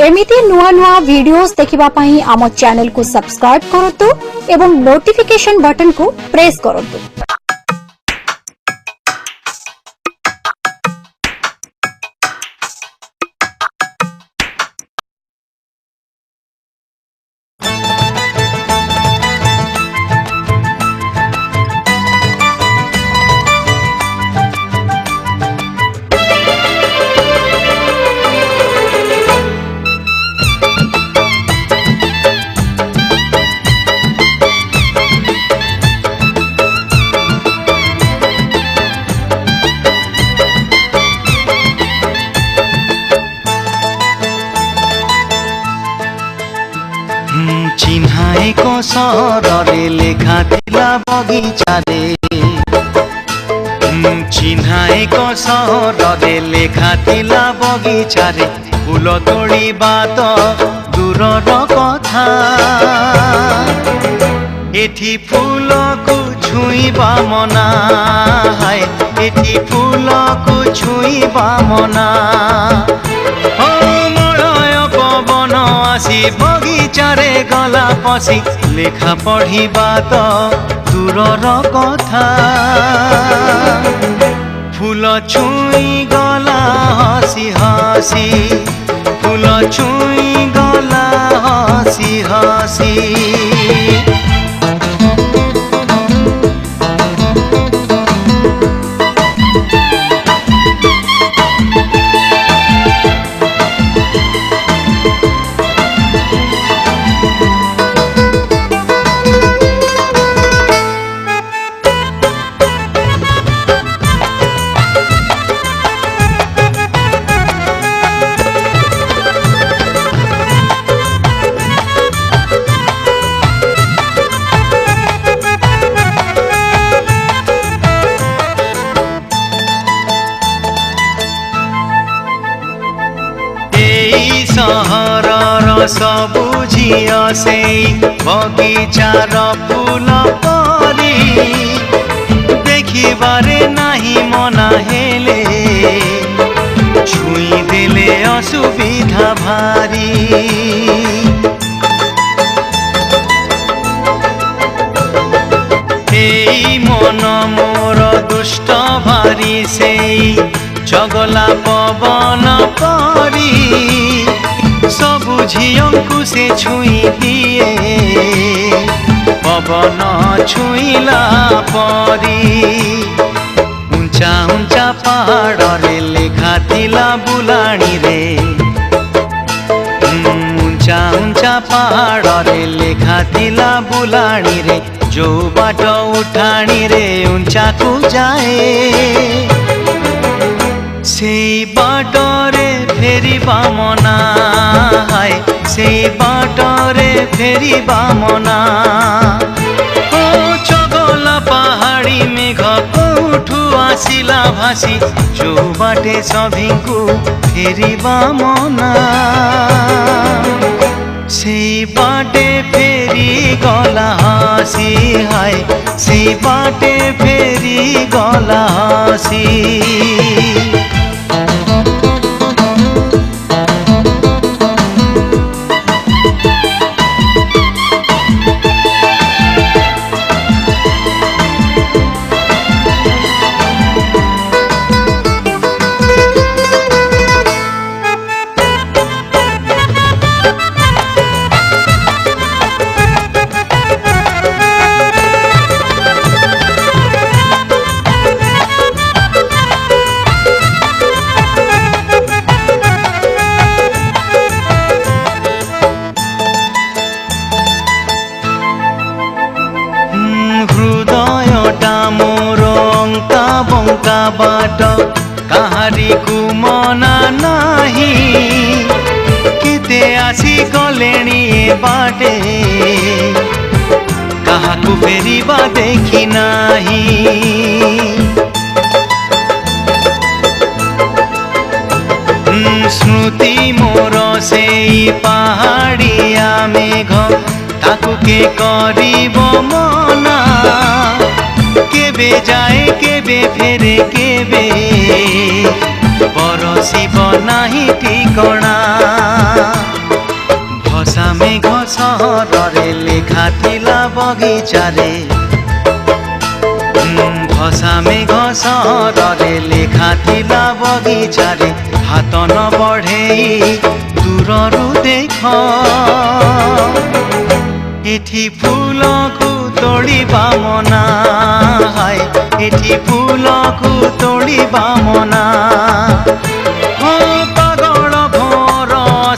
एमिति नुआ नुआ वीडियोस देखिबा पई आम चैनल को सब्सक्राइब करतु एवं नोटिफिकेशन बटन को प्रेस करतु। चिन्हाए को सहरे लेखा थिला बगीचारे चिन्हाए को सहरे लेखा थिला बगीचारे फूल तोड़ीबा तो दूरर कथा एठी फूल को छुईबा मना हाय एठी फूल को छुईबा मना बगीचारे गला पसी लेखा पढ़िबा तो दूरर कथा फूल छुई गला हसी हसी फूल छुई गला हसी हसी। सहरर सबु झियो से बगीचार फूल परी देखिबारे नाही मना हेले छुई देले असुविधा भारी एई मन मोर दुष्ट भारी से जगला पवन परी सबु झियों से छुई दिए पवन छुईला परी ऊंचा ऊंचा पहाड़ रे लेखा थिला बुलाणी रे ऊंचा ऊंचा पहाड़ रे लेखा थिला बुलाणी रे जो बाट उठाणी रे ऊंचा को जाए से बाटरे फेरिबा मना हाय से बाटरे फेरिबा मना ओ चगला पहाड़ी मेघ कोठू आसिला भासी जो बाटे सभिंकु फेरिबा मना से बाटे फेरी गला हसी हाय से बाटे फेरी गला हसी। बाट कहारी को मना नाही केते आसी गलेणी बाटे काहाकू फेरिबा देखी नाही स्मृति मोर से पहाड़िया मेघ ताकू के करिब मना केबे जाए केबे फेरे केबे बरसिब नाही ठिकणा भसा मेघ सहरे लेखा थिला बगिचारे भसा मेघ सहरे लेखा थिला बगिचारे हाथ न बढ़ेई दूररू देख एठी फूल को तोड़िबा मना हाय एठी फूल को तोड़िबा मना हो पागल भोर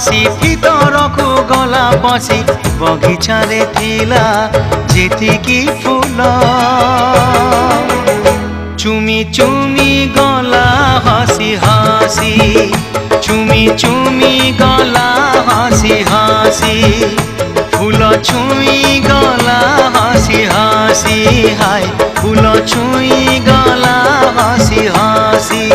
सी भीतर को गला पसी बगिचारे थिला जेतिकी फूल चुमी चुमी गला हसी हसी चुमी चुमी गला हसी हसी फूल छुई गला हसी हसी हाय फूल छुई गला हसी हसी।